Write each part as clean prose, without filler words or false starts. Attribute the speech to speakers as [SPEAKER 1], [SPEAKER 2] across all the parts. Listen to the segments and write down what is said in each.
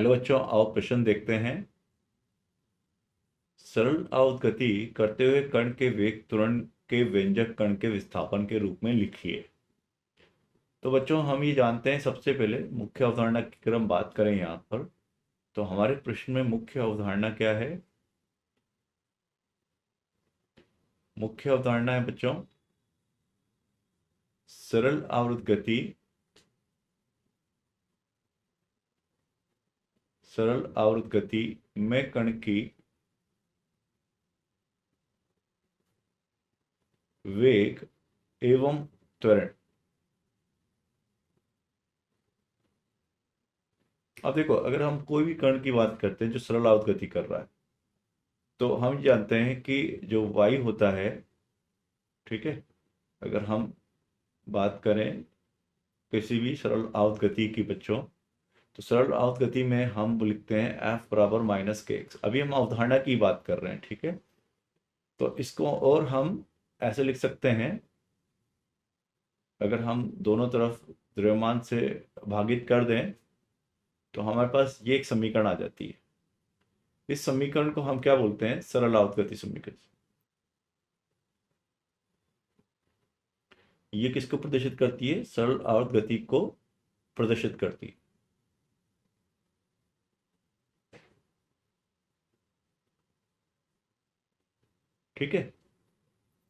[SPEAKER 1] Hello बच्चों, आओ प्रश्न देखते हैं। सरल अवधि गति करते हुए कण के वेग त्वरण के व्यंजक कण के विस्थापन के रूप में लिखिए। तो बच्चों, हम ये जानते हैं, सबसे पहले मुख्य अवधारणा की अगर हम बात करें यहाँ पर, तो हमारे प्रश्न में मुख्य अवधारणा क्या है? मुख्य अवधारणा है बच्चों, सरल आवर्त गति, सरल आवर्त गति में कण की वेग एवं त्वरण। अब देखो, अगर हम कोई भी कण की बात करते हैं जो सरल आवर्त गति कर रहा है, तो हम जानते हैं कि जो y होता है, ठीक है, अगर हम बात करें किसी भी सरल आवर्त गति की बच्चों, तो सरल आवर्त गति में हम लिखते हैं f बराबर माइनस के एक्स। अभी हम अवधारणा की बात कर रहे हैं, ठीक है। तो इसको और हम ऐसे लिख सकते हैं, अगर हम दोनों तरफ द्रव्यमान से भागित कर दें तो हमारे पास ये एक समीकरण आ जाती है। इस समीकरण को हम क्या बोलते हैं? सरल आवर्त गति समीकरण। ये किसको प्रदर्शित करती है? सरल आवर्त गति को प्रदर्शित करती है, ठीक है।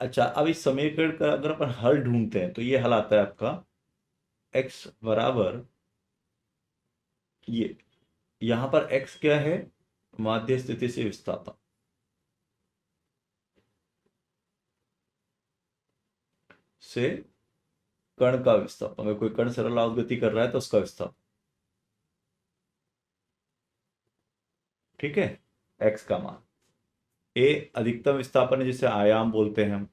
[SPEAKER 1] अच्छा, अब इस समीकरण का अगर अपन हल ढूंढते हैं तो ये हल आता है आपका x बराबर, ये यहां पर x क्या है? माध्य स्थिति से विस्थापन से कण का विस्थापन। अगर कोई कण सरल आवर्त गति कर रहा है तो उसका विस्थापन, ठीक है। x का मान, a अधिकतम विस्थापन है जिसे आयाम बोलते हैं हम,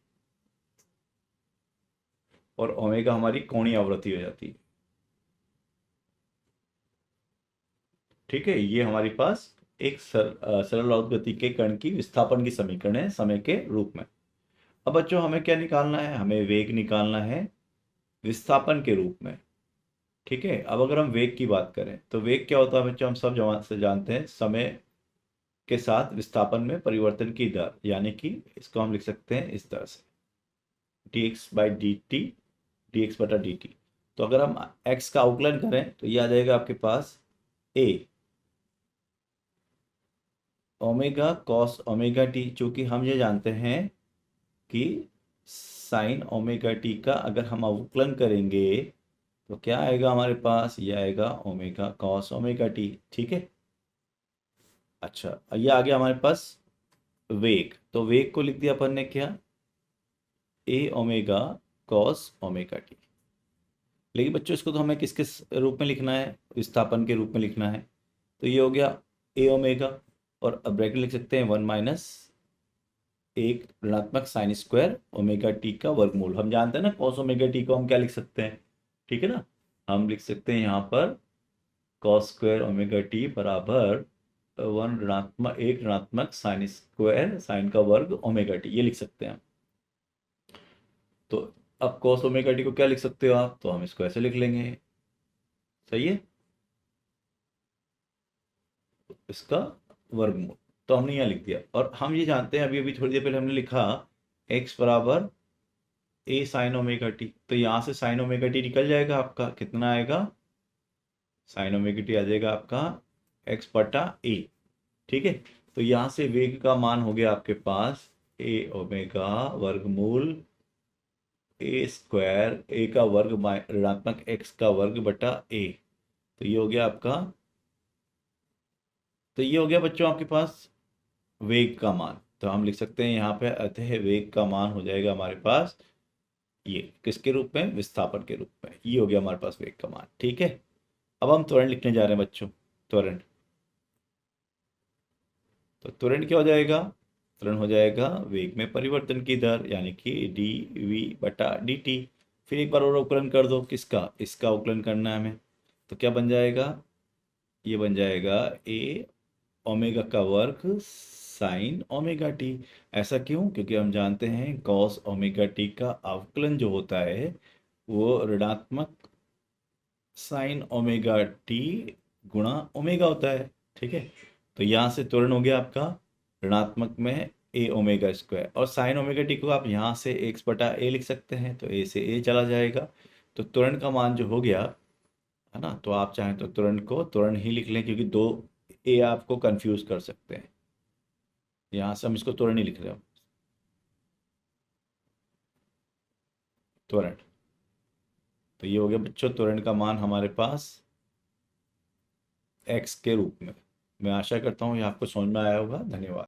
[SPEAKER 1] और ओमेगा हमारी कोणीय आवृत्ति हो जाती है, ठीक है। ये हमारे पास एक सरल आवर्त गति के कण की विस्थापन की समीकरण है समय के रूप में। अब बच्चों, हमें क्या निकालना है? हमें वेग निकालना है विस्थापन के रूप में, ठीक है। अब अगर हम वेग की बात करें तो वेग क्या होता है बच्चों? हम सब जमा से जानते हैं, समय के साथ विस्थापन में परिवर्तन की दर, यानी कि इसको हम लिख सकते हैं इस तरह से, D x by D T, D x बटा डी टी। तो अगर हम x का अवकलन करें तो ये आ जाएगा आपके पास a omega cos omega T, चूंकि हम ये जानते हैं कि साइन ओमेगा टी का अगर हम अवकलन करेंगे तो क्या आएगा हमारे पास? ये आएगा ओमेगा कॉस ओमेगा टी, ठीक है। अच्छा, ये आ गया हमारे पास वेग। तो वेग को लिख दिया अपन ने क्या? ए ओमेगा कॉस ओमेगा टी। लेकिन बच्चों, इसको तो हमें किसके रूप में लिखना है? विस्थापन के रूप में लिखना है। तो ये हो गया ए ओमेगा, और अब ब्रैकेट लिख सकते हैं 1 माइनस एक ऋणात्मक साइन स्क्वायर ओमेगा टी का वर्गमूल। हम जानते हैं ना कॉस ओमेगा टी को हम क्या लिख सकते हैं, ठीक है ना। हम लिख सकते हैं यहाँ पर कॉस स्क्वायर ओमेगा टी बराबर एक ऋणात्मक साइन स्क्वायर साइन का वर्ग ओमेगा टी, ये लिख सकते हैं हम। तो अब कॉस ओमेगा टी को क्या लिख सकते हो आप? तो हम इसको ऐसे लिख लेंगे, सही है, इसका वर्गमूल। तो हमने यहाँ लिख दिया, और हम ये जानते हैं, अभी अभी थोड़ी देर पहले हमने लिखा x बराबर ए साइन ओमेगा टी। तो यहाँ से साइन ओमेगा टी निकल जाएगा आपका, कितना आएगा? साइन ओमेगा टी आ जाएगा आपका x बटा ए, ठीक है। तो यहाँ से वेग का मान हो गया आपके पास ए ओमेगा वर्गमूल ए स्क्वायर, ए का वर्ग ऋणात्मक एक्स का वर्ग बटा ए। तो ये हो गया आपका, तो ये हो गया बच्चों आपके पास वेग का मान। तो हम लिख सकते हैं यहाँ पे, अतः वेग का मान हो जाएगा हमारे पास ये किसके रूप में? विस्थापन के रूप में। ये हो गया हमारे पास वेग का मान, ठीक है। अब हम त्वरण लिखने जा रहे हैं बच्चों, त्वरण। तो त्वरण क्या हो जाएगा? त्वरण हो जाएगा वेग में परिवर्तन की दर, यानी कि डी वी बटा डी टी। फिर एक बार और अवकलन कर दो, किसका? इसका अवकलन करना है हमें। तो क्या बन जाएगा? ये बन जाएगा ए ओमेगा का वर्ग साइन ओमेगा टी। ऐसा क्यों? क्योंकि हम जानते हैं कॉस ओमेगा टी का अवकलन जो होता है वो ऋणात्मक साइन ओमेगा टी गुणा ओमेगा होता है। ठीक है, तो यहाँ से त्वरण हो गया आपका ऋणात्मक में ए ओमेगा स्क्वायर, और साइन ओमेगा टी को आप यहाँ से एक्स बटा ए लिख सकते हैं, तो ए से ए चला जाएगा, तो त्वरण का मान जो हो गया है ना, तो आप चाहें तो त्वरण को त्वरण ही लिख लें, क्योंकि दो ए आपको कंफ्यूज कर सकते हैं। यहाँ से हम इसको त्वरण ही लिख रहे हो, त्वरण। तो ये हो गया बच्चों त्वरण का मान हमारे पास एक्स के रूप में। मैं आशा करता हूँ ये आपको समझ में आया होगा। धन्यवाद।